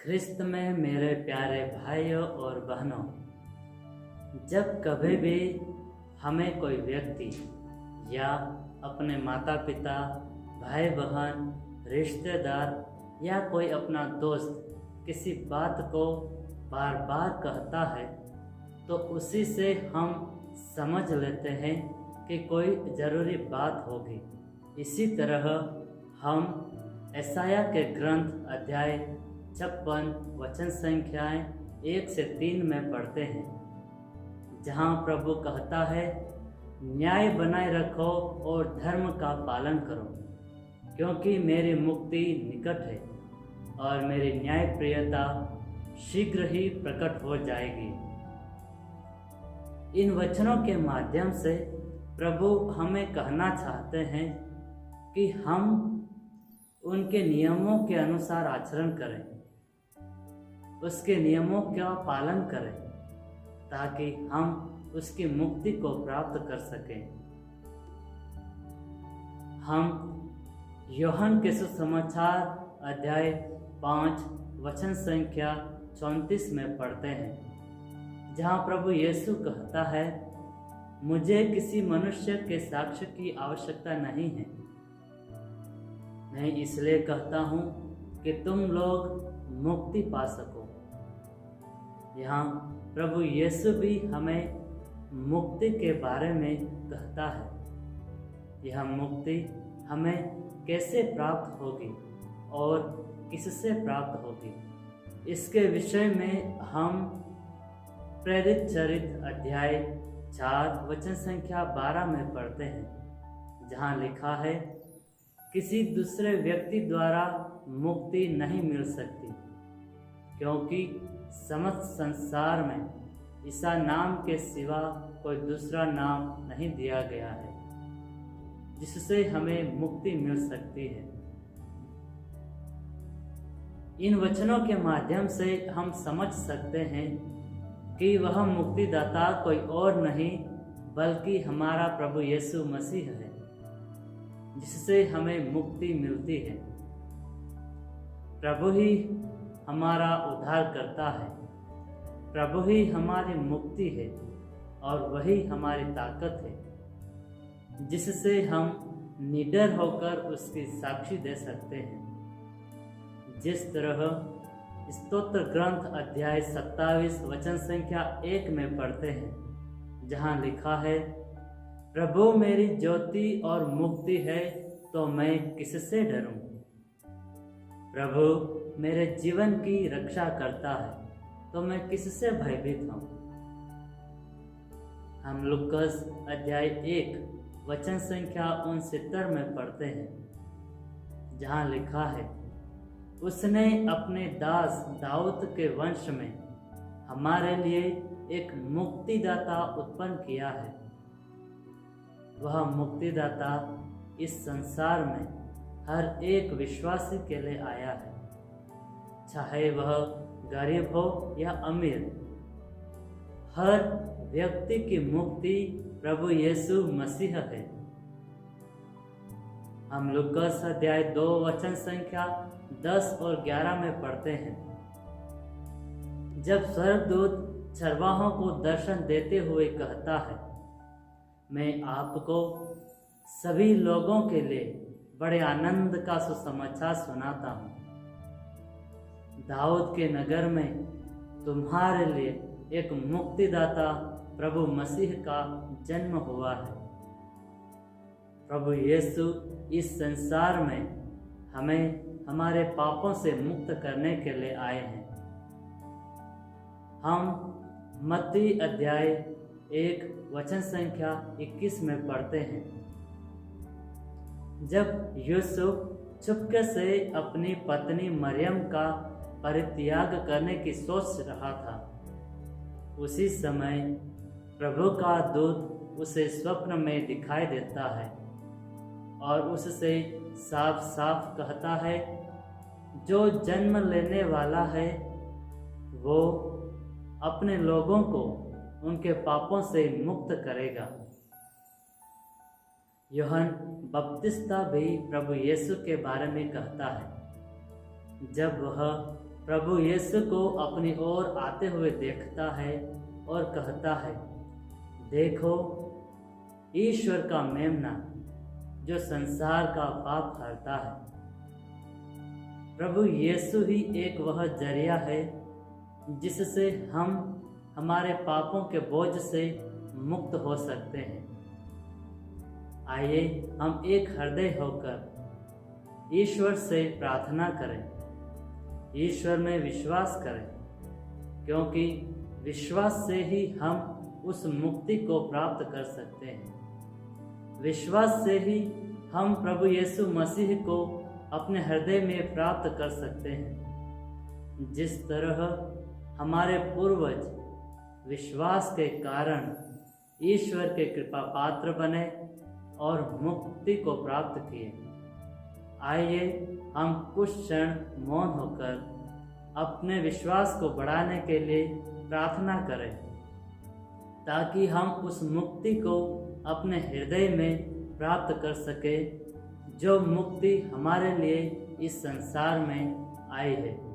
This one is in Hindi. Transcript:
ख्रिस्त में मेरे प्यारे भाइयों और बहनों, जब कभी भी हमें कोई व्यक्ति या अपने माता पिता, भाई बहन, रिश्तेदार या कोई अपना दोस्त किसी बात को बार बार कहता है तो उसी से हम समझ लेते हैं कि कोई ज़रूरी बात होगी। इसी तरह हम यशायाह के ग्रंथ अध्याय 56 वचन संख्याएं 1 से 3 में पढ़ते हैं, जहाँ प्रभु कहता है, न्याय बनाए रखो और धर्म का पालन करो, क्योंकि मेरी मुक्ति निकट है और मेरी न्यायप्रियता शीघ्र ही प्रकट हो जाएगी। इन वचनों के माध्यम से प्रभु हमें कहना चाहते हैं कि हम उनके नियमों के अनुसार आचरण करें, उसके नियमों का पालन करें, ताकि हम उसकी मुक्ति को प्राप्त कर सकें। हम यूहन्ना के सुसमाचार अध्याय 5 वचन संख्या 34 में पढ़ते हैं, जहाँ प्रभु यीशु कहता है, मुझे किसी मनुष्य के साक्ष्य की आवश्यकता नहीं है, मैं इसलिए कहता हूँ कि तुम लोग मुक्ति पा सको। यहाँ प्रभु यीशु भी हमें मुक्ति के बारे में कहता है। यह मुक्ति हमें कैसे प्राप्त होगी और किससे प्राप्त होगी, इसके विषय में हम प्रेरित चरित्र अध्याय 4 वचन संख्या 12 में पढ़ते हैं, जहाँ लिखा है, किसी दूसरे व्यक्ति द्वारा मुक्ति नहीं मिल सकती, क्योंकि समस्त संसार में ईसा नाम के सिवा कोई दूसरा नाम नहीं दिया गया है जिससे हमें मुक्ति मिल सकती है। इन वचनों के माध्यम से हम समझ सकते हैं कि वह मुक्तिदाता कोई और नहीं बल्कि हमारा प्रभु यीशु मसीह है, जिससे हमें मुक्ति मिलती है। प्रभु ही हमारा उद्धार करता है, प्रभु ही हमारी मुक्ति है और वही हमारी ताकत है, जिससे हम निडर होकर उसकी साक्षी दे सकते हैं। जिस तरह स्तोत्र ग्रंथ अध्याय 27 वचन संख्या 1 में पढ़ते हैं, जहाँ लिखा है, प्रभु मेरी ज्योति और मुक्ति है तो मैं किससे डरूं। प्रभु मेरे जीवन की रक्षा करता है तो मैं किससे भयभीत हूँ। हम लूकास अध्याय 1 वचन संख्या 69 में पढ़ते हैं, जहाँ लिखा है, उसने अपने दास दाऊद के वंश में हमारे लिए एक मुक्तिदाता उत्पन्न किया है। वह मुक्तिदाता इस संसार में हर एक विश्वासी के लिए आया है, चाहे वह गरीब हो या अमीर। हर व्यक्ति की मुक्ति प्रभु यीशु मसीह है। हम लूकास अध्याय 2 वचन संख्या 10 और 11 में पढ़ते हैं, जब स्वर्गदूत चरवाहों को दर्शन देते हुए कहता है, मैं आपको सभी लोगों के लिए बड़े आनंद का सुसमाचार सुनाता हूँ। दाऊद के नगर में तुम्हारे लिए एक मुक्तिदाता प्रभु मसीह का जन्म हुआ है। प्रभु यीशु इस संसार में हमें हमारे पापों से मुक्त करने के लिए आए हैं। हम मत्ती अध्याय 1 वचन संख्या 21 में पढ़ते हैं, जब यूसुफ चुपके से अपनी पत्नी मरियम का परित्याग करने की सोच रहा था, उसी समय प्रभु का दूत उसे स्वप्न में दिखाई देता है और उससे साफ साफ कहता है, जो जन्म लेने वाला है वो अपने लोगों को उनके पापों से मुक्त करेगा। यूहन्ना बपतिस्मा भी प्रभु यीशु के बारे में कहता है, जब वह प्रभु यीशु को अपनी ओर आते हुए देखता है और कहता है, देखो ईश्वर का मेमना जो संसार का पाप हरता है। प्रभु यीशु ही एक वह जरिया है जिससे हम हमारे पापों के बोझ से मुक्त हो सकते हैं। आइए हम एक हृदय होकर ईश्वर से प्रार्थना करें, ईश्वर में विश्वास करें, क्योंकि विश्वास से ही हम उस मुक्ति को प्राप्त कर सकते हैं। विश्वास से ही हम प्रभु यीशु मसीह को अपने हृदय में प्राप्त कर सकते हैं। जिस तरह हमारे पूर्वज विश्वास के कारण ईश्वर के कृपा पात्र बने और मुक्ति को प्राप्त किए। आइए हम कुछ क्षण मौन होकर अपने विश्वास को बढ़ाने के लिए प्रार्थना करें, ताकि हम उस मुक्ति को अपने हृदय में प्राप्त कर सके जो मुक्ति हमारे लिए इस संसार में आई है।